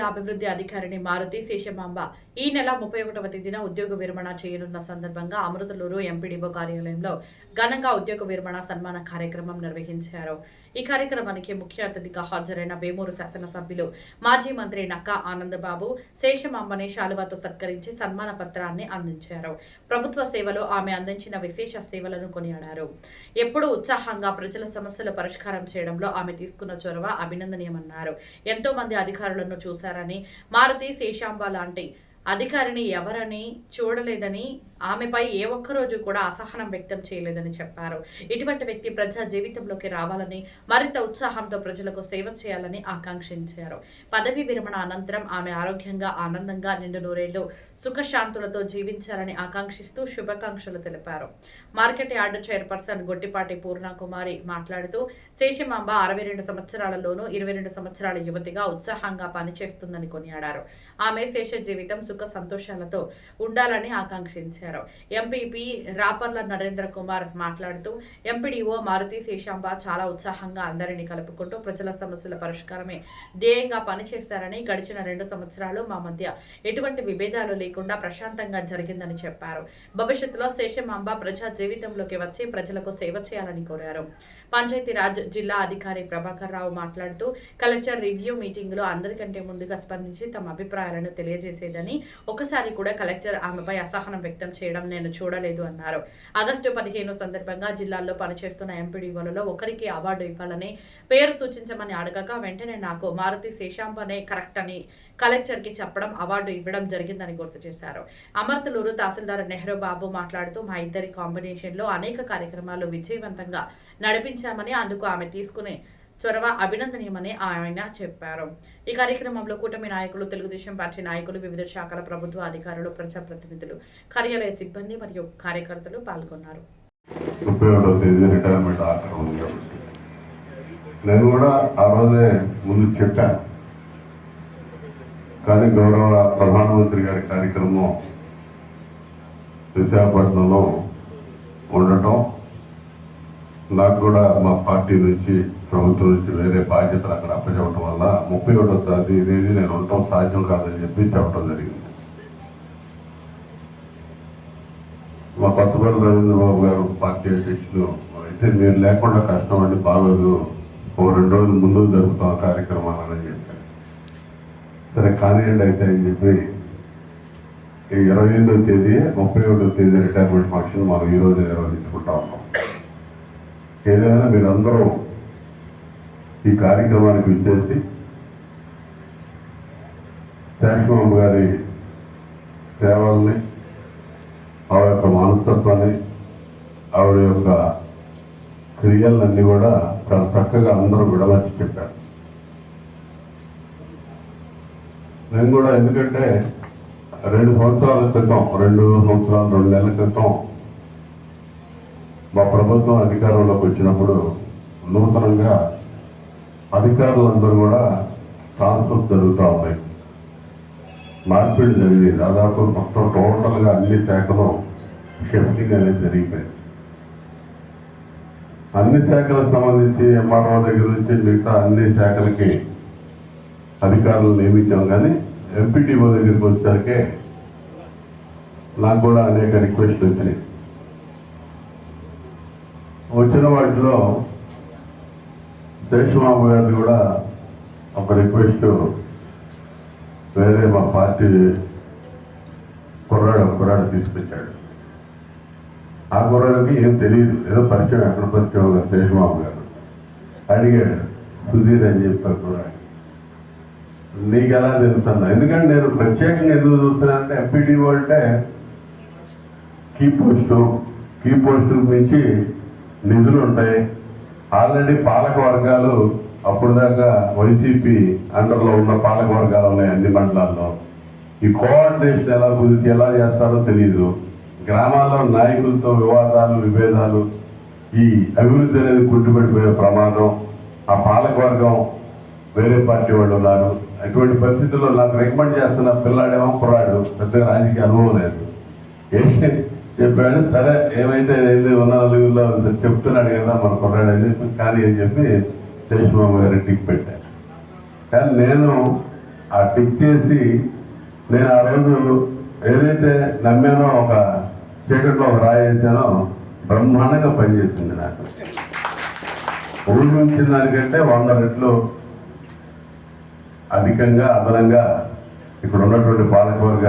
మండల అభివృద్ధి అధికారిని మారుతి శేషమాంబ ఈ నెల 31వ తేదీన ఉద్యోగ విరమణ చేయనున్న సందర్భంగా అమృతలూరు ఎంపీడీఓ కార్యాలయంలో ఘనంగా ఉద్యోగ విరమణ సన్మాన కార్యక్రమం నిర్వహించారు. ఈ కార్యక్రమానికి ముఖ్య అతిథిగా హాజరైన వేమూరు శాసనసభ్యులు మాజీ మంత్రి నక్కా ఆనందబాబు శేషమాంబని శాలువాతో సత్కరించి సన్మాన పత్రాన్ని అందించారు. ప్రభుత్వ సేవలో ఆమె అందించిన విశేష సేవలను కొనియాడారు. ఎప్పుడూ ఉత్సాహంగా ప్రజల సమస్యలు పరిష్కారం చేయడంలో ఆమె తీసుకున్న చొరవ అభినందనీయమన్నారు. ఎంతో మంది అధికారులను చూశారని, మారుతి శేషాంబ లాంటి అధికారిని ఎవరని చూడలేదని, ఆమెపై ఏ ఒక్కరోజు కూడా అసహనం వ్యక్తం చేయలేదని చెప్పారు. ఇటువంటి వ్యక్తి ప్రజా జీవితంలోకి రావాలని, మరింత ఉత్సాహంతో ప్రజలకు సేవ చేయాలని ఆకాంక్షించారు. పదవీ విరమణ అనంతరం ఆమె ఆరోగ్యంగా, ఆనందంగా నిండు నూరేళ్లు సుఖశాంతులతో జీవించాలని ఆకాంక్షిస్తూ శుభాకాంక్షలు తెలిపారు. Market yard chairperson Gottipati Purnakumari మాట్లాడుతూ, శేషమాంబ 62 సంవత్సరాలలోనూ 22 సంవత్సరాల యువతిగా ఉత్సాహంగా పనిచేస్తుందని కొనియాడారు. ఆమె శేష జీవితం సుఖ సంతోషాలతో ఉండాలని ఆకాంక్షించారు. ఎంపీపీ రాపర్ల నరేంద్ర కుమార్ మాట్లాడుతూ, ఎంపీడీఓ మారుతి శేషాంబ చాలా ఉత్సాహంగా అందరినీ కలుపుకుంటూ ప్రజల సమస్యల పరిష్కారమే ధ్యేయంగా పనిచేస్తారని, గడిచిన 2 సంవత్సరాలు మా మధ్య ఎటువంటి విభేదాలు లేకుండా ప్రశాంతంగా జరిగిందని చెప్పారు. భవిష్యత్తులో శేషమాంబ ప్రజా జీవితంలోకి వచ్చి ప్రజలకు సేవ చేయాలని కోరారు. పంచాయతీరాజ్ జిల్లా అధికారి ప్రభాకర్ రావు మాట్లాడుతూ, కలెక్టర్ రివ్యూ మీటింగ్ లో అందరికంటే ముందుగా స్పందించి తమ అభిప్రాయాలను తెలియజేసేదని, ఒకసారి కూడా కలెక్టర్ ఆమెపై అసహనం వ్యక్తం చేయడం నేను చూడలేదు అన్నారు. ఆగస్టు 15 సందర్భంగా జిల్లాల్లో పనిచేస్తున్న ఎంపీడీఓలలో ఒకరికి అవార్డు ఇవ్వాలని పేరు సూచించమని అడగగా, వెంటనే నాకు మారుతి శేషాంబనే కరెక్ట్ అని కలెక్టర్ కి చెప్పడం, అవార్డు ఇవ్వడం జరిగిందని గుర్తు చేశారు. అమర్తలూరు తహసీల్దార్ నెహ్రూ బాబు మాట్లాడుతూ, మా ఇద్దరి కాంబినేషన్ లో అనేక కార్యక్రమాలు విజయవంతంగా నడిపించామని, అందుకు ఆమె తీసుకునే చొరవ అభినందనీయమని ఆయన చెప్పారు. ఈ కార్యక్రమంలో కూటమి నాయకులు, తెలుగుదేశం పార్టీ నాయకులు, వివిధ శాఖల ప్రభుత్వ అధికారులు, ప్రజాప్రతినిధులు, కార్యాలయ సిబ్బంది మరియు కార్యకర్తలు పాల్గొన్నారు. నేను కూడా ఆ రోజే ముందు చెప్పాను, కానీ గౌరవ ప్రధానమంత్రి గారి కార్యక్రమం విశాఖపట్నంలో ఉండటం, నాకు కూడా మా పార్టీ నుంచి, ప్రభుత్వం నుంచి వేరే బాధ్యతలు అక్కడ అప్పచెప్పడం వల్ల 31వ తేదీ నేను ఉండటం సాధ్యం కాదని చెప్పి చెప్పడం జరిగింది. మా కొత్తపల్లి రవీంద్రబాబు గారు పార్టీ అధ్యక్షులు అయితే, మీరు లేకుండా కష్టం అండి, బాగోదు, ఓ 2 రోజులు ముందుకు జరుగుతాం కార్యక్రమాలని చెప్పారు. సరే కానివ్వండి అయితే అని చెప్పి ఈ 28వ తేదీ 31వ తేదీ రిటైర్మెంట్ ఫంక్షన్ మనం ఈరోజు నిర్వహించుకుంటా ఉన్నాం. ఏదైనా మీరందరూ ఈ కార్యక్రమానికి విచ్చేసి శేషమాంబ గారి సేవల్ని, ఆవిడ యొక్క మనస్తత్వాన్ని, ఆవిడ యొక్క క్రియలన్నీ కూడా చాలా చక్కగా అందరూ విడమర్చి చెప్పారు. నేను కూడా, ఎందుకంటే 2 సంవత్సరాల క్రితం, 2 నెలల క్రితం మా ప్రభుత్వం అధికారంలోకి వచ్చినప్పుడు నూతనంగా అధికారులందరూ కూడా ట్రాన్స్ఫర్ జరుగుతూ ఉన్నాయి, మార్పిడి జరిగింది. దాదాపు మొత్తం టోటల్గా అన్ని శాఖలు షిఫ్టింగ్ అనేది జరిగిపోయింది. అన్ని శాఖలకు సంబంధించి ఎంఆర్ఓ దగ్గర నుంచి మిగతా అన్ని శాఖలకి అధికారులు నియమించాం, కానీ ఎంపీడీఓ దగ్గరికి వచ్చేసరికి నాకు కూడా అనేక రిక్వెస్ట్లు వచ్చినాయి. వచ్చిన వాటిలో శేషమాంబ గారిని కూడా ఒక రిక్వెస్ట్, వేరే మా పార్టీ కుర్రాడు తీసుకొచ్చాడు. ఆ కుర్రాడికి ఏం తెలియదు, ఏదో పరిచయం, ఎక్కడ పరిచయం శేషమాంబ గారు అడిగాడు, సుధీర్ అని చెప్పారు కుర్రాడు. నీకు ఎలా తెలుసు అన్న? ఎందుకంటే నేను ప్రత్యేకంగా ఎందుకు చూస్తున్నానంటే, ఎంపీడీఓ అంటే కీ పోస్టు నుంచి నిధులు ఉంటాయి. ఆల్రెడీ పాలక వర్గాలు, అప్పుడు దాకా వైసీపీ అండర్లో ఉన్న పాలక వర్గాలు ఉన్నాయి అన్ని మండలాల్లో. ఈ కోఆర్డినేషన్ ఎలా చేస్తారో తెలియదు. గ్రామాల్లో నాయకులతో వివాదాలు, విభేదాలు, ఈ అభివృద్ధి అనేది కుంటుపడిపోయే ప్రమాదం. ఆ పాలక వర్గం వేరే పార్టీ వాళ్ళు ఉన్నారు. అటువంటి పరిస్థితుల్లో నాకు రికమెండ్ చేస్తున్న పిల్లాడేమో కుర్రాడు, పెద్దగా రాజకీయ అనుభవం లేదు. చెప్పాడు, సరే ఏమైతే ఉన్న నలుగురిలో చెప్తున్నాడు కదా మన కుర్రాడు అని, కానీ అని చెప్పి శేషమాంబ గారి టిక్ పెట్టాను. కానీ నేను ఆ టిక్ చేసి నేను ఆ రోజు ఏదైతే నమ్మానో ఒక చీకట్లో ఒక రాయి వేసానో బ్రహ్మాండంగా పనిచేసింది. నాకు ఊహించిన దానికంటే 100 రెట్లు అధికంగా అదనంగా ఇక్కడ ఉన్నటువంటి పాలకవర్గ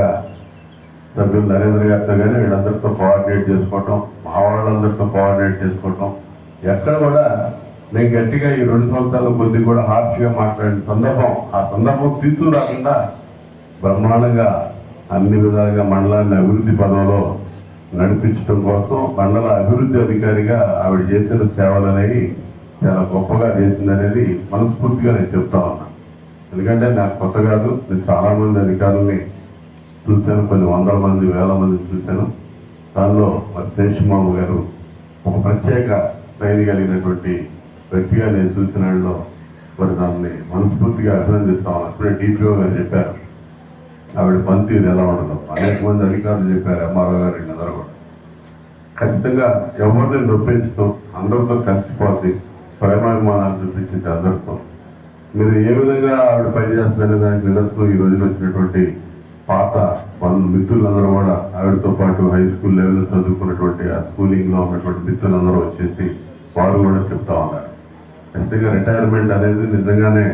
సభ్యులు నరేంద్ర గారితో కానీ వీళ్ళందరితో కోఆర్డినేట్ చేసుకోవటం, మా వాళ్ళందరితో కోఆర్డినేట్ చేసుకోవటం, ఎక్కడ కూడా నేను గట్టిగా ఈ 2 సంవత్సరాల కొద్ది కూడా హార్ష్గా మాట్లాడిన సందర్భం, ఆ సందర్భం తీసుకురాకుండా బ్రహ్మాండంగా అన్ని విధాలుగా మండలాన్ని అభివృద్ధి పదంలో నడిపించడం కోసం మండల అభివృద్ధి అధికారిగా ఆవిడ చేసిన సేవలు అనేవి చాలా గొప్పగా చేసిందనేది మనస్ఫూర్తిగా నేను చెప్తా ఉన్నా. ఎందుకంటే నాకు కొత్త కాదు, నేను చాలా మంది అధికారుల్ని చూశాను, కొన్ని 100 మంది 1000 మందిని చూశాను. దానిలో మరి శేషమామ గారు ఒక ప్రత్యేక శైలి కలిగినటువంటి వ్యక్తిగా నేను చూసిన వాళ్ళలో మరి దాన్ని మనస్ఫూర్తిగా అభినందిస్తా ఉన్నాను. అప్పుడే డిపిఓ గారు చెప్పారు ఆవిడ పనితీరు ఎలా ఉండదు, అనేక మంది అధికారులు చెప్పారు, ఎంఆర్ఓ గారు అందరూ కూడా. ఖచ్చితంగా ఎవరిని నొప్పించుతూ అందరితో కలిసిపోసి ప్రేమాభిమానాలు చూపించింది అందరితో. మీరు ఏ విధంగా ఆవిడ పనిచేస్తుందనే దానికి నిదర్శనం ఈ రోజున వచ్చినటువంటి పాత మిత్రులందరూ కూడా ఆవిడతో పాటు హై స్కూల్ లెవెల్లో చదువుకున్నటువంటి ఆ స్కూలింగ్లో ఉన్నటువంటి మిత్రులందరూ వచ్చేసి వారు కూడా చెప్తా ఉన్నారు. ఖచ్చితంగా రిటైర్మెంట్ అనేది నిజంగానే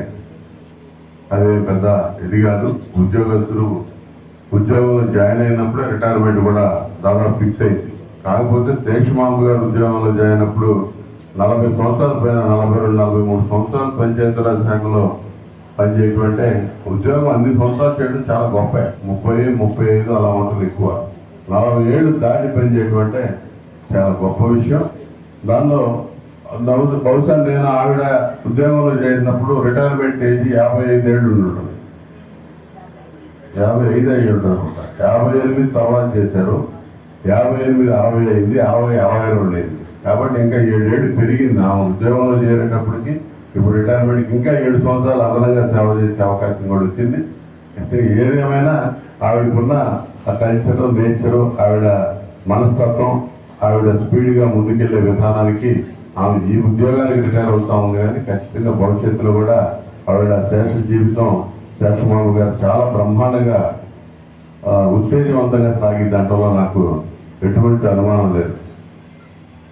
అదే పెద్ద ఇది కాదు. ఉద్యోగంలో జాయిన్ అయినప్పుడే రిటైర్మెంట్ కూడా దాదాపు ఫిక్స్ అయింది. కాకపోతే శేషమాంబ గారు ఉద్యోగంలో జాయిన్ అయినప్పుడు 40 సంవత్సరాల పైన 42-43 సంవత్సరాలు పంచాయతీరాజ్ శాఖలో పనిచేయటం అంటే ఉద్యోగం అన్ని సంవత్సరాలు చేయడం చాలా గొప్ప. 30-35 అలా ఉంటుంది ఎక్కువ. 40 ఏళ్ళు దాటి పనిచేయటం అంటే చాలా గొప్ప విషయం. దానిలో బహుశా నేను ఆవిడ ఉద్యోగంలో చేసినప్పుడు రిటైర్మెంట్ ఏజ్ 55 ఏళ్ళు ఉంటుంది, 55 అయ్యి ఉంటారు. 58 తర్వాత చేశారు, 58 60 అయింది, 62 అయింది. కాబట్టి ఇంకా 7 ఏళ్ళు పెరిగింది ఆ ఉద్యోగంలో చేరేటప్పటికి. ఇప్పుడు రిటైర్మెంట్కి ఇంకా 7 సంవత్సరాలు అదనంగా సేవ చేసే అవకాశం కూడా వచ్చింది. ఏదేమైనా ఆవిడకున్న ఆ కల్చరు, నేచరు, ఆవిడ మనస్తత్వం, ఆవిడ స్పీడ్గా ముందుకెళ్లే విధానానికి ఆమె ఈ ఉద్యోగానికి రిటైర్ అవుతా ఉంది. కానీ ఖచ్చితంగా భవిష్యత్తులో కూడా ఆవిడ శేష జీవితం శేషమాబు గారు చాలా బ్రహ్మాండంగా ఉత్తేజవంతంగా సాగి దాంట్లో నాకు ఎటువంటి అనుమానం లేదు.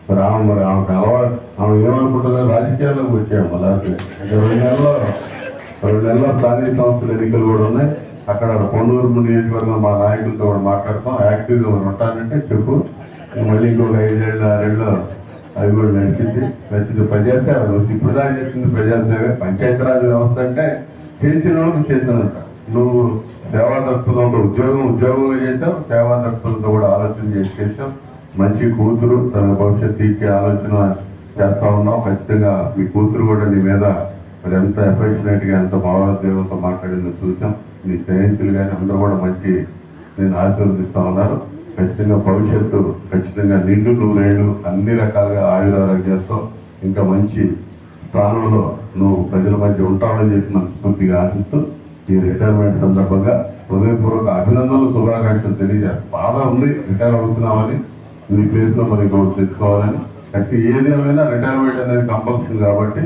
మరి ఆమెకు అలవాటు, ఆమె ఏమనుకుంటున్నారు, రాజకీయాల్లోకి వచ్చాము. అలాగే 2 నెలల్లో స్థానిక సంస్థల ఎన్నికలు కూడా ఉన్నాయి. అక్కడ పొన్నూరు నియోజకవర్గం మా నాయకులతో కూడా మాట్లాడతాం. యాక్టివ్గా ఉంటానంటే చెప్పు, మళ్ళీ ఇంకొక 5 ఏళ్ళు 6 ఏళ్ళు అవి కూడా నడిచింది ప్రజాసేవ. ఇప్పుడు దాకా చేసింది ప్రజాసేవ. పంచాయతీరాజ్ వ్యవస్థ అంటే చేసిన వాళ్ళకి చేసినంత. నువ్వు సేవా దృక్పథంతో ఉద్యోగంగా చేసావు, సేవా దృక్పథంతో కూడా ఆలోచన చేసావు. మంచి కూతురు, తన భవిష్యత్తు తీర్చే ఆలోచన చేస్తా ఉన్నావు. ఖచ్చితంగా మీ కూతురు కూడా నీ మీద మరి ఎంత ఎఫెక్షనేట్గా, ఎంత భావోద్వేగంతో మాట్లాడిందో చూసాం. మీ స్నేహితులు కానీ అందరూ కూడా మంచి నేను ఆశీర్వదిస్తా ఉన్నారు. ఖచ్చితంగా భవిష్యత్తు ఖచ్చితంగా నిండు 100 ఏళ్ళు అన్ని రకాలుగా ఆయురారోగ్యాలతో ఇంకా మంచి స్థానంలో నువ్వు ప్రజల మధ్య ఉంటావని చెప్పి మనస్ఫూర్తిగా ఆశిస్తూ ఈ రిటైర్మెంట్ సందర్భంగా హృదయపూర్వక అభినందనలు, శుభాకాంక్షలు తెలియజేస్తాను. బాధ ఉంది రిటైర్ అవుతున్నామని, నీ ప్లేస్లో మరి ఇంకొకటి తెచ్చుకోవాలని. ఖచ్చితంగా ఏదేమైనా రిటైర్మెంట్ అనేది కంపల్సరీ కాబట్టి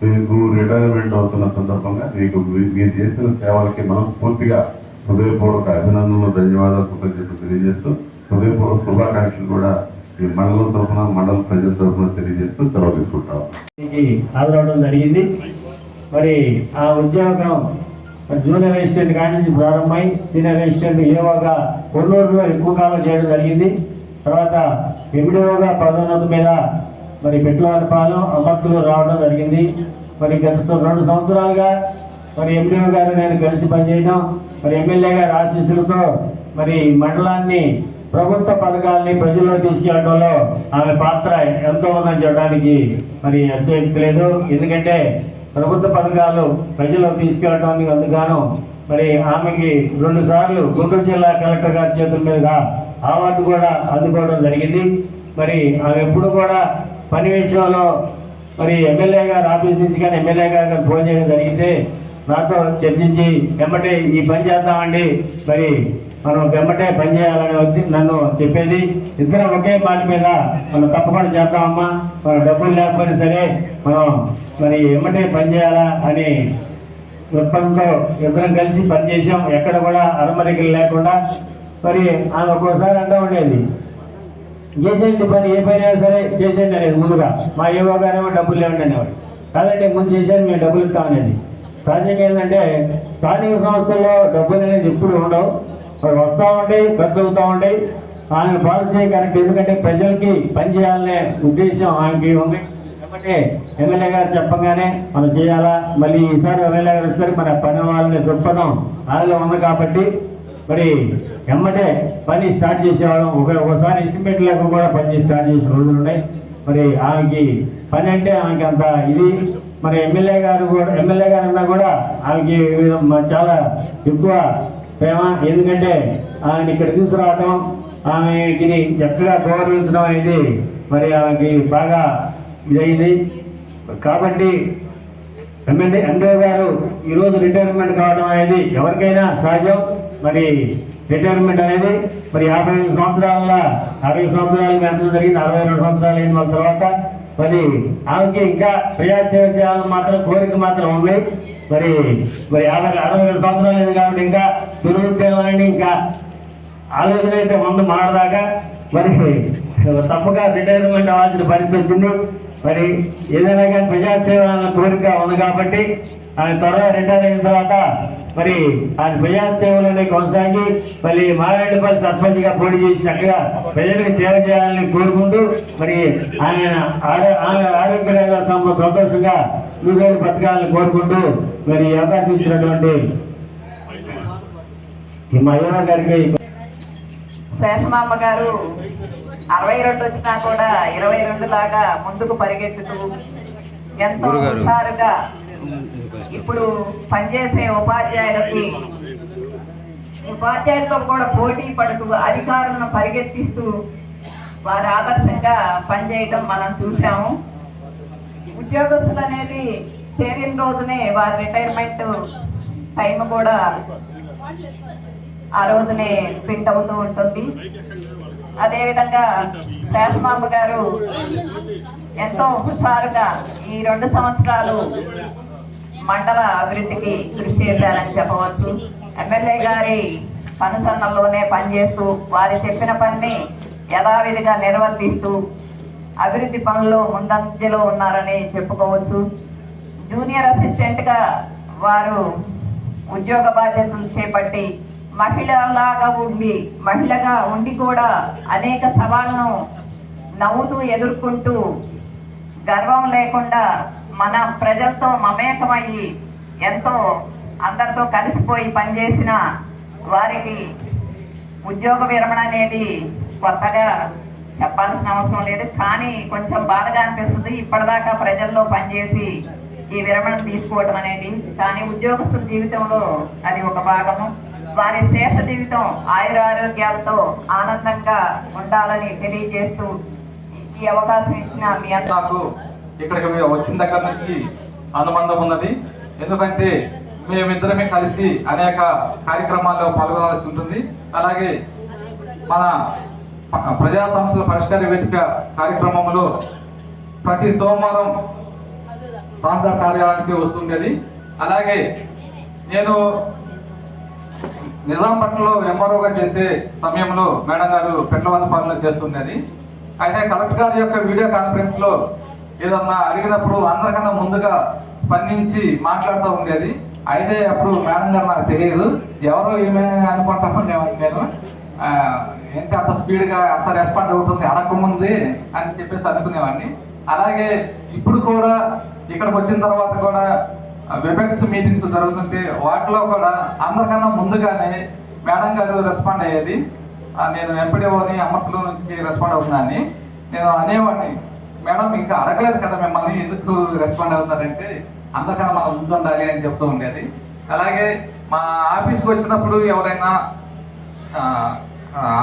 నీకు రిటైర్మెంట్ అవుతున్న సందర్భంగా నీకు మీరు చేసిన సేవలకి మనస్ఫూర్తిగా హృదయపూర్వక అభినందనలు, ధన్యవాదాలు, కృతజ్ఞతలు తెలియజేస్తూ హృదయపూర్వక శుభాకాంక్షలు కూడా ఈ మండలం తరఫున, మండల ప్రజల తరఫున తెలియజేస్తూ సెలవు తీసుకుంటాం. హాజరవడం జరిగింది. మరి ఆ ఉద్యోగం జూనియర్ అసిస్టెంట్ కాడి నుంచి ప్రారంభమై సీనియర్ అసిస్టెంట్ ఏవోగా కొన్నూరులో ఎక్కువ కాలం చేయడం జరిగింది. తర్వాత ఎండిఓగా పదోన్నతి మీద మరి పెట్లవారిపాలెం, అమర్తులు రావడం జరిగింది. మరి గత 2 సంవత్సరాలుగా మరి ఎండిఓ గారు నేను కలిసి పనిచేయడం, మరి ఎమ్మెల్యే గారి ఆశీస్సులతో మరి మండలాన్ని ప్రభుత్వ పథకాలని ప్రజల్లో తీసుకెళ్లడంలో ఆమె పాత్ర ఎంతో ఉందని చెప్పడానికి మరి అతిశయోక్తి లేదు. ఎందుకంటే ప్రభుత్వ పథకాలు ప్రజల్లో తీసుకెళ్ళడానికి అందుగాను మరి ఆమెకి 2 సార్లు గుంటూరు జిల్లా కలెక్టర్ గారి చేతుల మీదుగా అవార్డు కూడా అందుకోవడం జరిగింది. మరి ఆమె ఎప్పుడు కూడా పని విషయంలో మరి ఎమ్మెల్యే గారు ఆఫీస్ నుంచి కానీ ఎమ్మెల్యే గారు ఫోన్ చేయడం జరిగితే నాతో చర్చించి వెంబటే ఈ పని చేద్దామండి, మరి మనం వెంబటే పని చేయాలని నన్ను చెప్పేది. ఇద్దరం ఒకే మాట మీద మనం తప్పకుండా చేద్దామమ్మా, మన డబ్బులు లేకపోయినా సరే మనం మరి వెంబటే పని చేయాలా అని విప్పంతో ఇద్దరం కలిసి పనిచేసాం. ఎక్కడ కూడా అరమరికలు లేకుండా. మరి ఆమె ఒక్కోసారి అంటూ ఉండేది, చేసేయండి పని, ఏ పని అయినా సరే చేసేయండి అనేది ముందుగా. మా ఏవో గారేమో డబ్బులు లేవండి అనేవాడు. కాదంటే ముందు చేసేయండి, మేము డబ్బులు ఇస్తామనేది. సహజంగా ఏంటంటే స్థానిక సంస్థల్లో డబ్బులు అనేది ఎప్పుడు ఉండవు, అవి వస్తూ ఉంటాయి, ఖర్చు అవుతూ ఉంటాయి. ఆమె పాలసీ కరెక్ట్. ఎందుకంటే ప్రజలకి పని చేయాలనే ఉద్దేశం ఆమెకి ఉంది కాబట్టి ఎమ్మెల్యే గారు చెప్పగానే మనం చేయాలా, మళ్ళీ ఈసారి ఎమ్మెల్యే గారు వస్తారు మన పని వాళ్ళని దృక్పథం ఆమెలో ఉంది కాబట్టి మరి ఎమ్మటే పని స్టార్ట్ చేసేవాళ్ళం. ఒకసారి ఎస్టిమేట్ లేకుండా కూడా పని స్టార్ట్ చేసే రోజులు ఉన్నాయి. మరి ఆమెకి పని అంటే ఆమెకి అంత ఇది. మరి ఎమ్మెల్యే గారు అన్నా కూడా ఆమెకి చాలా ఎక్కువ ప్రేమ. ఎందుకంటే ఆమెను ఇక్కడ తీసుకురావటం, ఆమెకి చక్కగా గౌరవించడం అనేది మరి ఆమెకి బాగా ఇదైంది. కాబట్టి ఎమ్మెల్యే గారు ఈరోజు రిటైర్మెంట్ కావడం అనేది ఎవరికైనా సహజం. మరి రిటైర్మెంట్ అనేది మరి 55 సంవత్సరాల 60 సంవత్సరాలు ఎంత జరిగింది, 62 సంవత్సరాలు అయిన వాళ్ళ తర్వాత మరి ఆమెకి ఇంకా ప్రజాసేవ చేయాలని మాత్రం కోరిక మాత్రం ఉంది. మరి 62 సంవత్సరాలు అయింది కాబట్టి ఇంకా తిరుగుతేమని ఇంకా ఆలోచన అయితే ముందు మారదాకా మరి తప్పగా రిటైర్మెంట్ అవ్వాల్సిన పరిస్థితి వచ్చింది. మరి ఏదైనా కానీ ప్రజాసేవ కోరిక ఉంది కాబట్టి ఆయన త్వరగా రిటైర్ అయిన తర్వాత మరి ఆయన ప్రజాసేవలోనే కొనసాగి మళ్ళీ మారేడుపల్లి సర్పంచ్గా పోటీ చేసి చక్కగా ప్రజలకు సేవ చేయాలని కోరుకుంటూ మరి ఆయన ఆరోగ్యంగా సంతోషంగా నూరేళ్ళు బతకాలని కోరుకుంటూ మరి అవకాశం ఇచ్చినటువంటి మా అయ్యమ్మ గారికి శేషమాంబ గారు 62 వచ్చినా కూడా 22 లాగా ముందుకు పరిగెత్తుతూ ఎంతో హుషారుగా ఇప్పుడు పనిచేసే ఉపాధ్యాయులతో కూడా పోటీ పడుతూ అధికారులను పరిగెత్తిస్తూ వారి ఆదర్శంగా పనిచేయడం మనం చూసాము. ఉద్యోగస్తులు అనేది చేరిన రోజునే వారి రిటైర్మెంట్ టైం కూడా ఆ రోజునే ప్రింట్ అవుతూ ఉంటుంది. అదేవిధంగా శేషమాంబ గారు ఎంతో హుషారుగా ఈ 2 సంవత్సరాలు మండల అభివృద్ధికి కృషి చేశారని చెప్పవచ్చు. ఎమ్మెల్యే గారి పనుసన్నల్లోనే పనిచేస్తూ వారి చెప్పిన పనిని యథావిధిగా నిర్వర్తిస్తూ అభివృద్ధి పనుల్లో ముందంజలో ఉన్నారని చెప్పుకోవచ్చు. జూనియర్ అసిస్టెంట్గా వారు ఉద్యోగ బాధ్యతలు చేపట్టి మహిళగా ఉండి కూడా అనేక సవాళ్లను నవ్వుతూ ఎదుర్కొంటూ గర్వం లేకుండా మన ప్రజలతో మమేకమయ్యి ఎంతో అందరితో కలిసిపోయి పనిచేసిన వారికి ఉద్యోగ విరమణ అనేది కొత్తగా చెప్పాల్సిన అవసరం లేదు. కానీ కొంచెం బాధగా అనిపిస్తుంది ఇప్పటిదాకా ప్రజల్లో పనిచేసి ఈ విరమణ తీసుకోవడం అనేది. కానీ ఉద్యోగస్తుల జీవితంలో అది ఒక భాగము. వారి శేష జీవితం ఆయురారోగ్యాలతో ఆనందంగా ఉండాలని తెలియజేస్తూ ఈ అవకాశం ఇచ్చిన మీ నాకు ఇక్కడికి వచ్చిన దగ్గర నుంచి అనుబంధం ఉన్నది. ఎందుకంటే మేమిద్దరమే కలిసి అనేక కార్యక్రమాల్లో పాల్గొనాల్సి ఉంటుంది. అలాగే మన ప్రజా సమస్యల పరిష్కార వేదిక కార్యక్రమంలో ప్రతి సోమవారం ప్రాంత కార్యాలయానికి వస్తుండేది. అలాగే నేను నిజాంపట్నంలో ఎంఆర్ఓగా చేసే సమయంలో మేడం గారు పెట్లవందపాలెంలో చేస్తుండేది. అయితే కలెక్టర్ గారి యొక్క వీడియో కాన్ఫరెన్స్ లో ఏదన్నా అడిగినప్పుడు అందరికన్నా ముందుగా స్పందించి మాట్లాడుతూ ఉండేది. అయితే అప్పుడు మేడం గారు నాకు తెలియదు, ఎవరో ఏమైనా అనుకుంటా ఉండేవాడిని నేను. ఏంటి అంత స్పీడ్గా అంత రెస్పాండ్ అవుతుంది అడగకముందే అని చెప్పేసి అనుకునేవాడిని. అలాగే ఇప్పుడు కూడా ఇక్కడికి వచ్చిన తర్వాత కూడా వెబెక్స్ మీటింగ్స్ జరుగుతుంటే వాటిలో కూడా అందరికన్నా ముందుగానే మేడం గారు రెస్పాండ్ అయ్యేది. నేను ఎంపీడీఓని అమ్మట్లో నుంచి రెస్పాండ్ అవుతున్నాను. నేను అనేవాడిని, మేడం ఇంకా అడగలేదు కదా మిమ్మల్ని, ఎందుకు రెస్పాండ్ అవుతారంటే అందరికన్నా మనం ముందు ఉండాలి అని చెప్తూ ఉండేది. అలాగే మా ఆఫీస్కి వచ్చినప్పుడు ఎవరైనా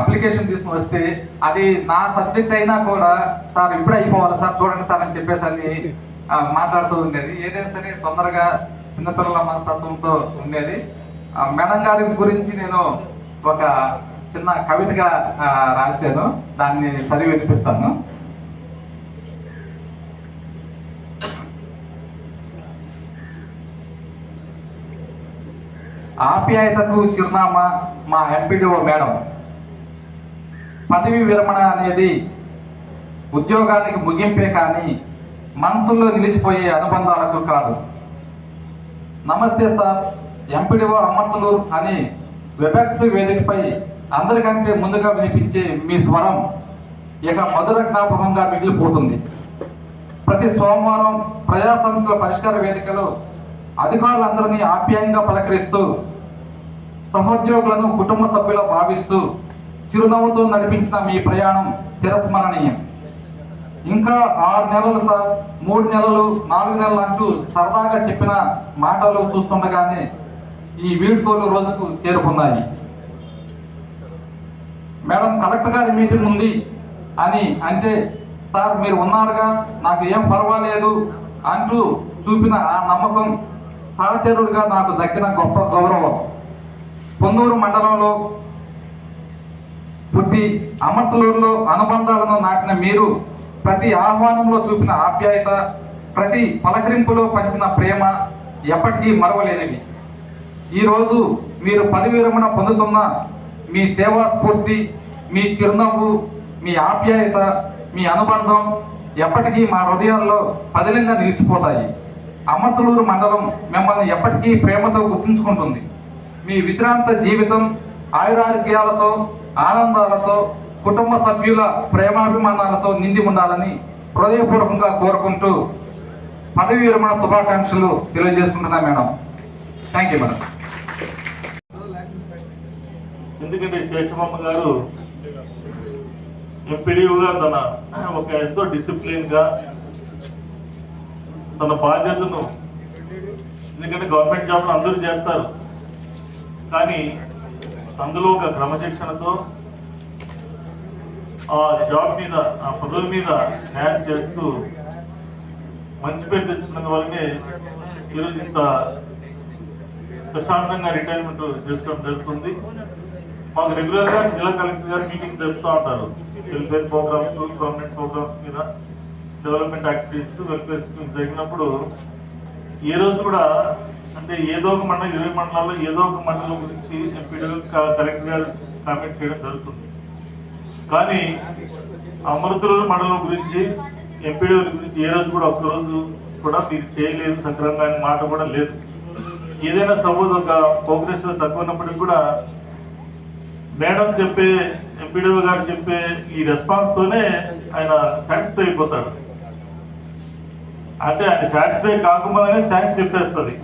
అప్లికేషన్ తీసుకుని వస్తే అది నా సబ్జెక్ట్ అయినా కూడా సార్ ఇప్పుడే అయిపోవాలి సార్ చూడండి సార్ అని చెప్పేసి అని మాట్లాడుతూ ఉండేది. ఏదైనా సరే తొందరగా చిన్నపిల్లల మనస్తత్వంతో ఉండేది. మేడం గారి గురించి నేను ఒక చిన్న కవితగా రాశాను, దాన్ని చదివి వినిపిస్తాను. ఆప్యాయతకు చిరునామా మా ఎంపీడీఓ మేడం. పదవి విరమణ అనేది ఉద్యోగానికి ముగింపే కానీ మనసుల్లో నిలిచిపోయే అనుబంధాలకు కాదు. నమస్తే సార్, ఎంపీడీఓ అమర్తలూరు అని వెబెక్స్ వేదికపై అందరికంటే ముందుగా వినిపించే మీ స్వరం ఇక మధుర జ్ఞాపకంగా మిగిలిపోతుంది. ప్రతి సోమవారం ప్రజా సమస్యల పరిష్కార వేదికలో అధికారులందరినీ ఆప్యాయంగా పలకరిస్తూ సహోద్యోగులను కుటుంబ సభ్యులు భావిస్తూ చిరునవ్వుతో నడిపించిన మీ ప్రయాణం చిరస్మరణీయం. ఇంకా 6 నెలలు సార్, 3 నెలలు, 4 నెలలు అంటూ సరదాగా చెప్పిన మాటలు చూస్తుండగానే ఈ వీడ్కోలు రోజుకు చేరుకున్నాయి. మేడం, కలెక్టర్ గారి మీటింగ్ ఉంది అని అంటే, సార్ మీరు ఉన్నారుగా, నాకు ఏం పర్వాలేదు అంటూ చూపిన ఆ నమ్మకం సహచరుడిగా నాకు దక్కిన గొప్ప గౌరవం. పొన్నూరు మండలంలో పుట్టి అమర్తలూరులో అనుబంధాలను నాటిన మీరు ప్రతి ఆహ్వానంలో చూపిన ఆప్యాయత, ప్రతి పలకరింపులో పంచిన ప్రేమ ఎప్పటికీ మరవలేనివి. ఈరోజు మీరు పదవి విరమణ పొందుతున్న మీ సేవా స్ఫూర్తి, మీ చిరునవ్వు, మీ ఆప్యాయత, మీ అనుబంధం ఎప్పటికీ మా హృదయాల్లో పదిలంగా నిలిచిపోతాయి. అమర్తలూరు మండలం మిమ్మల్ని ఎప్పటికీ ప్రేమతో గుర్తుంచుకుంటుంది. మీ విశ్రాంత జీవితం ఆయురారోగ్యాలతో, ఆనందాలతో, కుటుంబ సభ్యుల ప్రేమాభిమానాలతో నిండి ఉండాలని హృదయపూర్వకంగా కోరుకుంటూ పదవి విరమణ శుభాకాంక్షలు తెలియజేసుకుంటున్నా మేడం. Thank you madam. ఎందుకంటే శేషమమ్మ గారు ఎంపీడీఓగా తన ఒక ఎంతో డిసిప్లిన్ గా తన బాధ్యతను, ఎందుకంటే గవర్నమెంట్ జాబ్లు అందరూ చేస్తారు, కానీ అందులో ఒక క్రమశిక్షణతో ఆ జాబ్ మీద, ఆ పదవి మీద న్యాయం చేస్తూ మంచి పేరు తెచ్చుకున్న వాళ్ళని ఈరోజు ఇంత ప్రశాంతంగా రిటైర్మెంట్ చేసుకోవడం జరుగుతుంది. మాకు రెగ్యులర్ గా జిల్లా కలెక్టర్ గారు మీటింగ్ జరుపుతూ ఉంటారు. వెల్ఫేర్ ప్రోగ్రామ్స్, గవర్నమెంట్ ప్రోగ్రామ్స్ మీద, డెవలప్మెంట్ యాక్టివిటీస్, వెల్ఫేర్ స్కీమ్స్ జరిగినప్పుడు ఏ రోజు కూడా అంటే ఏదో ఒక మండలం, 20 మండలాల్లో ఏదో ఒక మండలం గురించి ఎంపీడీ కలెక్టర్ గారు కామెంట్ చేయడం జరుగుతుంది. కానీ అమృతలూరు మండలం గురించి, ఎంపీడీ గురించి ఏ రోజు కూడా ఒక్కరోజు కూడా మీరు చేయలేదు సక్రమంగా అనే మాట కూడా లేదు. ఏదైనా సపోజ్ ఒక ప్రోగ్రెస్ తక్కువ ఉన్నప్పటికీ కూడా మేడం చెప్పే, ఎంపీడీ గారు చెప్పే ఈ రెస్పాన్స్ తోనే ఆయన సాటిస్ఫై అయిపోతాడు. అంటే ఆయన సాటిస్ఫై కాకుండానే థ్యాంక్స్ చెప్పేస్తుంది.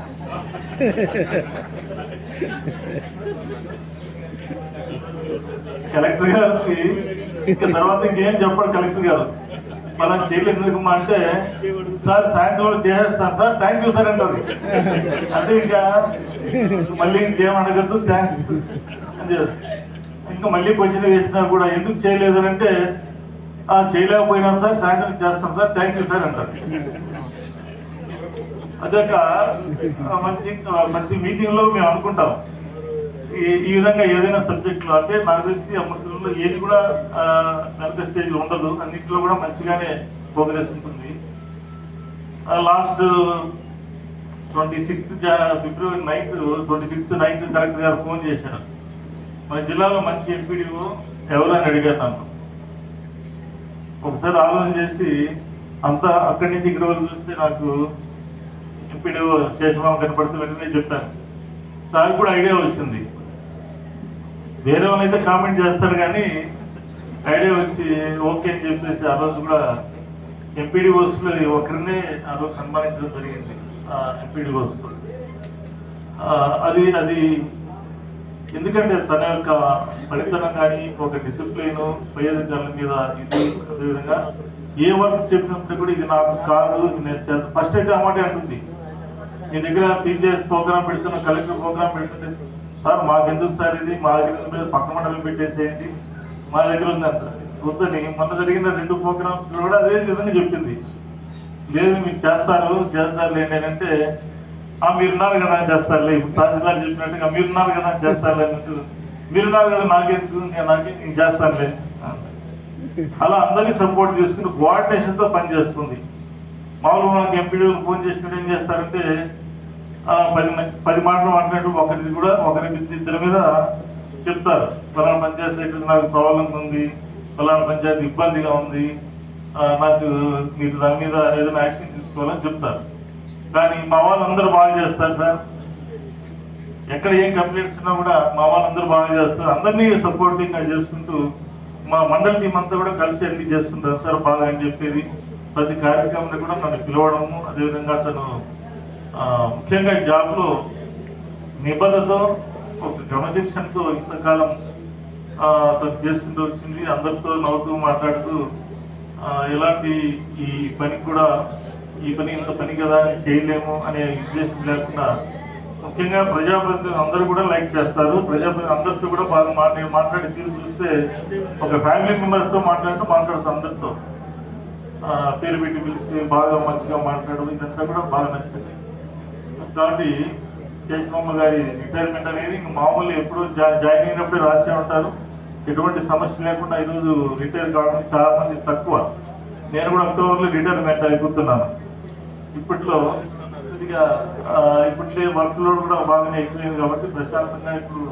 కలెక్టర్ గారికి తర్వాత ఇంకేం చెప్పాడు కలెక్టర్ గారు, మనం చేయలేదు ఎందుకమ్మా అంటే, సార్ సాయంత్రం చేసేస్తాను సార్, థ్యాంక్ యూ సార్ అంటారు. అంటే ఇంకా మళ్ళీ ఇంకేం అడగద్దు, థ్యాంక్స్ అని. ఇంకా మళ్ళీ క్వశ్చన్ వేసినా కూడా ఎందుకు చేయలేదు అంటే, చేయలేకపోయినాం సార్, సాయంత్రం చేస్తాం సార్, థ్యాంక్ యూ సార్ అంటారు. అదొక ప్రతి మీటింగ్ లో మేము అనుకుంటాం ఈ విధంగా ఏదైనా సబ్జెక్టులో, అంటే నాకు తెలిసి అమృతంలో ఏది కూడా వెనక స్టేజ్ ఉండదు, అన్నింటిలో కూడా మంచిగానే ప్రోగ్రెస్ ఉంటుంది. లాస్ట్ 26th ఫిబ్రవరి నైట్ 25th నైట్ కలెక్టర్ గారు ఫోన్ చేశారు, మన జిల్లాలో మంచి ఎంపీడీఓ ఎవరు అని అడిగారు నన్ను. ఒకసారి ఆలోచన చేసి అంతా అక్కడి నుంచి ఇక్కడ వరకు చూస్తే నాకు ఎంపీడీఓ శేషమామ కనపడితే వెంటనే చెప్పాను. సార్ కూడా ఐడియా వచ్చింది, వేరే వాళ్ళైతే కామెంట్ చేస్తాడు కానీ ఐడియా వచ్చి ఓకే అని చెప్పేసి ఆ రోజు కూడా ఎంపీడీఓస్లో ఒకరినే ఆ రోజు సన్మానించడం జరిగింది. ఎంపీడీఓస్లో అది ఎందుకంటే తన యొక్క ఫలితనం కానీ, ఒక డిసిప్లిన్, పై అధికారుల మీద ఇది, అదేవిధంగా ఏ వర్క్ చెప్పినప్పుడు కూడా ఇది నాకు కాదు, ఇది నేను ఫస్ట్ అయితే అమ్మాటే అంటుంది, మీ దగ్గర పీజీఎస్ ప్రోగ్రామ్ పెడుతున్న, కలెక్టర్ ప్రోగ్రామ్ పెడుతుంటే, సార్ మాకెందుకు సార్ ఇది, మా దగ్గర మీద పక్క మండలం పెట్టేసేయండి, మా దగ్గర ఉందంట. వద్దని మొన్న జరిగిన 2 ప్రోగ్రామ్స్ కూడా అదే విధంగా చెప్పింది. లేదు మీకు చేస్తారు ఏంటి అంటే, మీరున్నారు కదా చేస్తారులే, ఇప్పుడు తహసీల్దార్ చెప్పినట్టుగా మీరున్నారు కదా చేస్తారులే అన్నట్టు, మీరున్నారు కదా నేను చేస్తానులే. అలా అందరినీ సపోర్ట్ చేసుకుని కోఆర్డినేషన్ తో పనిచేస్తుంది. మామూలుగా మనకి ఎంపీడీ ఫోన్ చేసినట్టు ఏం చేస్తారంటే, పది మాటలు మాట్లాడి ఒకరి ఇద్దరి మీద చెప్తారు. ఫలానా పంచాయతీ సెక్రటరీ నాకు ప్రాబ్లం ఉంది, ఫలానా పంచాయతీ ఇబ్బందిగా ఉంది, నాకు మీరు దాని మీద ఏదైనా యాక్షన్ తీసుకోవాలని చెప్తారు. కానీ మా వాళ్ళందరూ బాగా చేస్తారు సార్. ఎక్కడ ఏం కంప్లైంట్స్ ఉన్నా కూడా మా వాళ్ళందరూ బాగా చేస్తారు. అందరినీ సపోర్టింగ్గా చేసుకుంటూ మా మండలి టీం అంతా కూడా కలిసి అన్ని చేస్తుంటారు సార్ బాగా అని చెప్పేది. ప్రతి కార్యక్రమాన్ని కూడా నన్ను పిలవడము, అదేవిధంగా తను ముఖ్యంగా జాబ్లో నిబద్ధతో ఒక క్రమశిక్షణతో ఇంతకాలం తను చేసుకుంటూ వచ్చింది. అందరితో నవ్వుతూ మాట్లాడుతూ ఎలాంటి ఈ పని కూడా ఈ పని ఇంత పని కదా చేయలేము అనే ఉద్దేశం లేకుండా ముఖ్యంగా ప్రజాప్రతినిధులు అందరూ కూడా లైక్ చేస్తారు. ప్రజాప్రతినిధులు అందరితో కూడా బాగా మాట్లాడి తీరు చూస్తే ఒక ఫ్యామిలీ మెంబర్స్తో మాట్లాడుతూ అందరితో పేరు పెట్టి పిలిచి బాగా మంచిగా మాట్లాడడం ఇదంతా కూడా బాగా నచ్చింది. కాబట్టి శేషమ్మ గారి రిటైర్మెంట్ అనేది మామూలు ఎప్పుడు జాయిన్ అయినప్పుడే రాసే ఉంటారు. ఎటువంటి సమస్య లేకుండా ఈరోజు రిటైర్ కావడం చాలా మంది తక్కువ. నేను కూడా అక్టోబర్లో రిటైర్మెంట్ అయిపోతున్నాను. ఇప్పట్లో కొద్దిగా ఇప్పటికే వర్క్ లోడ్ కూడా బాగానే ఎక్కువైంది కాబట్టి ప్రశాంతంగా ఇప్పుడు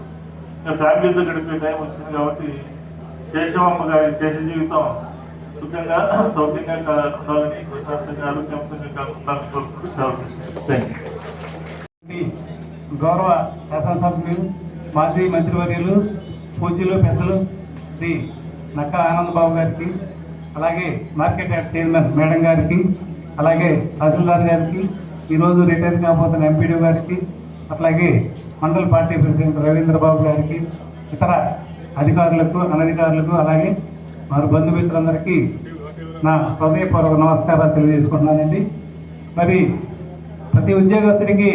ఫ్యామిలీతో గడిపే టైం వచ్చింది. కాబట్టి శేషమ్మ గారి శేష జీవితం సుఖంగా సౌఖ్యంగా ఉండాలని, ప్రశాంతంగా ఆరోగ్యంగా ఉండాలని కోరుకుంటూ సెలవు. గౌరవ శాసనసభ్యులు, మాజీ మంత్రివర్యులు, పూజ్యులు, పెద్దలు శ్రీ నక్క ఆనందబాబు గారికి, అలాగే మార్కెట్ యార్డ్ చైర్మన్ మేడం గారికి, అలాగే తహసీల్దార్ గారికి, ఈరోజు రిటైర్ కాబోతున్న ఎంపీడీ గారికి, అట్లాగే మండల పార్టీ ప్రెసిడెంట్ రవీంద్రబాబు గారికి, ఇతర అధికారులకు, అనధికారులకు, అలాగే వారి బంధుమిత్రులందరికీ నా హృదయపూర్వక నమస్కారాలు తెలియజేసుకుంటున్నానండి. మరి ప్రతి ఉద్యోగస్తుడికి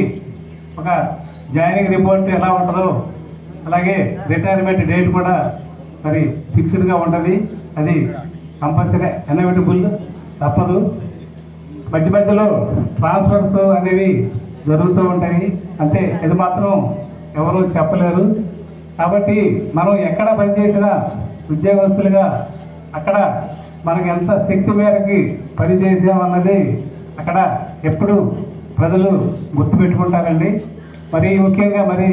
ఒక జాయినింగ్ రిపోర్ట్ ఎలా ఉంటుందో అలాగే రిటైర్మెంట్ డేట్ కూడా మరి ఫిక్స్డ్గా ఉంటుంది. అది కంపల్సరీ ఎనవిటబుల్, తప్పదు. మధ్య మధ్యలో ట్రాన్స్ఫర్స్ అనేవి జరుగుతూ ఉంటాయి, అంతే. ఇది మాత్రం ఎవరు చెప్పలేరు. కాబట్టి మనం ఎక్కడ పనిచేసినా ఉద్యోగస్తులుగా అక్కడ మనకి ఎంత శక్తి మేరకి పనిచేసామన్నది అక్కడ ఎప్పుడు ప్రజలు గుర్తుపెట్టుకుంటారండి. మరి ముఖ్యంగా మరి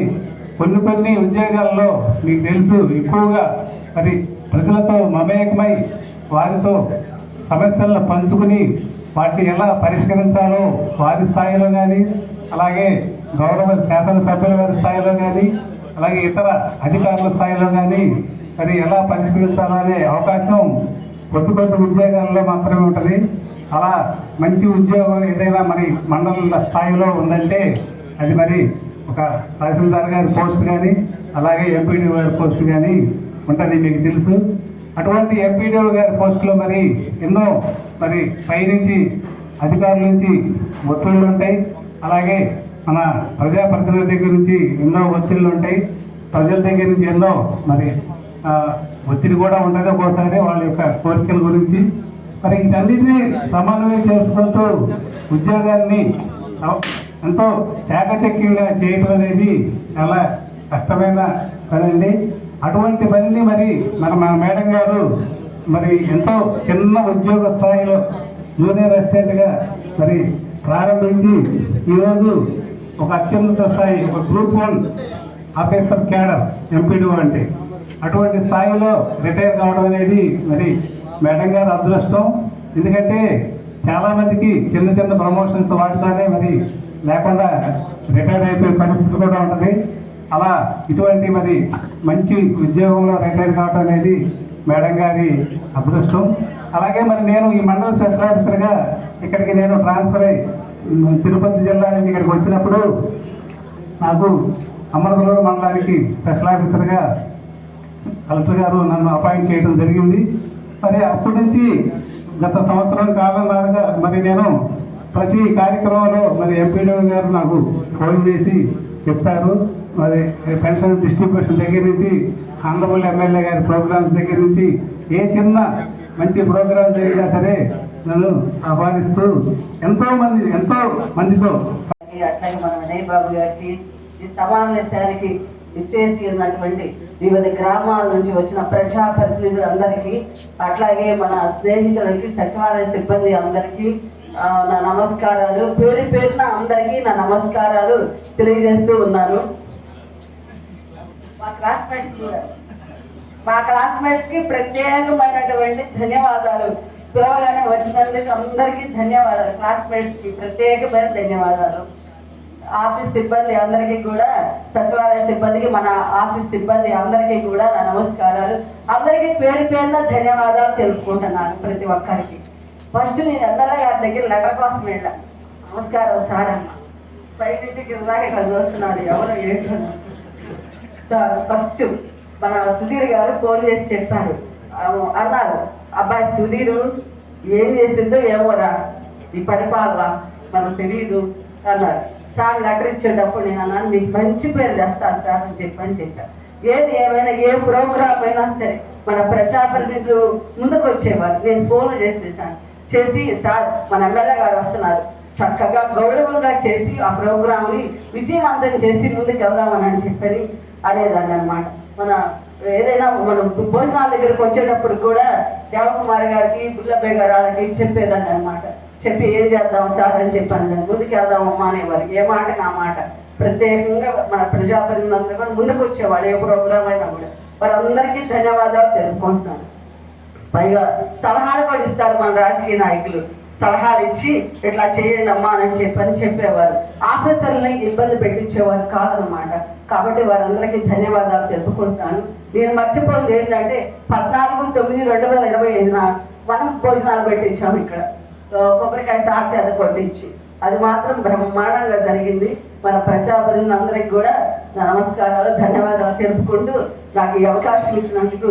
కొన్ని ఉద్యోగాల్లో మీకు తెలుసు ఎక్కువగా మరి ప్రజలతో మమేకమై వారితో సమస్యలను పంచుకుని వాటిని ఎలా పరిష్కరించాలో వారి స్థాయిలో కానీ, అలాగే గౌరవ శాసనసభ్యుల వారి స్థాయిలో కానీ, అలాగే ఇతర అధికారుల స్థాయిలో కానీ మరి ఎలా పరిష్కరించాలో అనే అవకాశం కొద్ది ఉద్యోగాల్లో మాత్రమే ఉంటుంది. అలా మంచి ఉద్యోగం ఏదైనా మరి మండల స్థాయిలో ఉందంటే అది మరి ఒక తహసీల్దార్ గారి పోస్ట్ కానీ, అలాగే ఎంపీడీ గారి పోస్ట్ కానీ ఉంటుంది, మీకు తెలుసు. అటువంటి ఎంపీడీ గారి పోస్టులో మరి ఎన్నో మరి పైనుంచి అధికారుల నుంచి ఒత్తిళ్ళు ఉంటాయి, అలాగే మన ప్రజాప్రతినిధుల దగ్గర నుంచి ఎన్నో ఒత్తిళ్ళు ఉంటాయి, ప్రజల దగ్గర నుంచి ఎన్నో మరి ఒత్తిడి కూడా ఉంటుంది ఒక్కోసారి వాళ్ళ యొక్క కోరికల గురించి. మరి వీటన్నిటినీ సమన్వయం చేసుకుంటూ ఉద్యోగాన్ని ఎంతో చాకచక్యంగా చేయడం అనేది చాలా కష్టమైన పని అండి. అటువంటి పనిని మరి మన మేడం గారు మరి ఎంతో చిన్న ఉద్యోగ స్థాయిలో జూనియర్ అసిస్టెంట్గా మరి ప్రారంభించి ఈరోజు ఒక అత్యున్నత స్థాయి, ఒక గ్రూప్ 1 ఆఫీసర్ క్యాడర్ ఎంపీడీ అంటే అటువంటి స్థాయిలో రిటైర్ కావడం అనేది మరి మేడం గారు అదృష్టం. ఎందుకంటే చాలామందికి చిన్న ప్రమోషన్స్ వాటితోనే మరి లేకుండా రిటైర్ అయిపోయే పరిస్థితి కూడా ఉంటుంది. అలా ఇటువంటి మరి మంచి ఉద్యోగంలో రిటైర్ కావడం అనేది మేడం గారి అదృష్టం. అలాగే మరి నేను ఈ మండల స్పెషల్ ఆఫీసర్గా ఇక్కడికి నేను ట్రాన్స్ఫర్ అయ్యి తిరుపతి జిల్లా నుంచి ఇక్కడికి వచ్చినప్పుడు నాకు అమరదలూరు మండలానికి స్పెషల్ ఆఫీసర్గా కలెక్టర్ గారు నన్ను అపాయింట్ చేయడం జరిగింది. మరి అప్పటి నుంచి గత సంవత్సరం కాలం దాకా మరి నేను ప్రతి కార్యక్రమంలో మరి ఎంపీడీ గారు నాకు ఫోన్ చేసి చెప్తారు. మరి పెన్షన్ డిస్ట్రిబ్యూషన్ దగ్గర నుంచి, ఆనరబుల్ ఎమ్మెల్యే గారి ప్రోగ్రామ్స్ దగ్గర నుంచి ఏ చిన్న మంచి ప్రోగ్రాం జరిగినా సరే నన్ను ఆహ్వానిస్తూ ఎంతో మందితో అట్లాగే మన వినయ్ బాబు గారికి ఈ సమావేశానికి ఇచ్చేసి ఉన్నటువంటి వివిధ గ్రామాల నుంచి వచ్చిన ప్రజాప్రతినిధులందరికీ, అట్లాగే మన స్నేహితులకి, సచివాలయ సిబ్బంది అందరికీ, నా నమస్కారాలు. పేరు పేరున అందరికీ నా నమస్కారాలు తెలియజేస్తూ ఉన్నాను. మా క్లాస్మేట్స్కి ప్రత్యేకమైనటువంటి ధన్యవాదాలు. పిలవగానే వచ్చినందుకు అందరికీ ధన్యవాదాలు. క్లాస్మేట్స్కి ప్రత్యేకమైన ధన్యవాదాలు. ఆఫీస్ సిబ్బంది అందరికీ కూడా, సచివాలయ సిబ్బందికి, మన ఆఫీస్ సిబ్బంది అందరికీ కూడా నా నమస్కారాలు. అందరికీ పేరు పేరున ధన్యవాదాలు తెలుపుకుంటున్నాను ప్రతి ఒక్కరికి. ఫస్ట్ నేను ఎమ్మెల్యే గారి దగ్గర లెటర్ కోసం వెళ్ళా. నమస్కారం సార్ అన్న. పై నుంచి కింద ఇట్లా చూస్తున్నారు, ఎవరు ఏంటో సార్. ఫస్ట్ మన సుధీర్ గారు ఫోన్ చేసి చెప్పారు, అన్నారు, అబ్బాయి సుధీరు ఏం చేసిందో ఏమోరా, ఈ పరిపాలన మనకు తెలియదు అన్నారు. సార్ లెటర్ ఇచ్చేటప్పుడు నేను అన్నాను, మీకు మంచి పేరు తెస్తాను సార్ అని చెప్పాను. ఏది ఏమైనా ఏ ప్రోగ్రామ్ అయినా సరే మన ప్రజాప్రతినిధులు ముందుకు వచ్చేవారు. నేను ఫోన్ చేసి సార్ మన ఎమ్మెల్యే గారు వస్తున్నారు, చక్కగా గౌరవంగా చేసి ఆ ప్రోగ్రామ్ని విజయవంతం చేసి ముందుకు వెళ్దామని చెప్పని అనేదాన్ని అనమాట. మన ఏదైనా మనం భోజనాల దగ్గరకు వచ్చేటప్పుడు కూడా దేవకుమారి గారికి, బుల్లబ్బయ్య గారు వాళ్ళకి చెప్పేదాన్ని అనమాట. చెప్పి ఏం చేద్దాం సార్ అని చెప్పాను, దాన్ని ముందుకు వెళ్దామమ్మా అనేవారు. ఏ మాట నా మాట. ప్రత్యేకంగా మన ప్రజాప్రతినిధులందరూ కూడా ముందుకు వచ్చేవాడు, ఏ ప్రోగ్రామ్ అయినా కూడా. వారందరికీ ధన్యవాదాలు తెలుపుకుంటున్నాను. పైగా సలహాలు కూడా ఇస్తారు మన రాజకీయ నాయకులు. సలహాలు ఇచ్చి ఇట్లా చేయండి అమ్మా అని చెప్పేవారు. ఆఫీసర్లని ఇబ్బంది పెట్టించేవారు కాదనమాట. కాబట్టి వారందరికీ ధన్యవాదాలు తెలుపుకుంటున్నాను. నేను మర్చిపోయింది ఏంటంటే 14/9/2025 మనం భోజనాలు పెట్టించాము ఇక్కడ, కొబ్బరికాయ సాక్షాత్ కొట్టించి. అది మాత్రం బ్రహ్మాండంగా జరిగింది. మన ప్రజాప్రతినిధులందరికీ కూడా నా నమస్కారాలు, ధన్యవాదాలు తెలుపుకుంటూ నాకు ఈ అవకాశం ఇచ్చినందుకు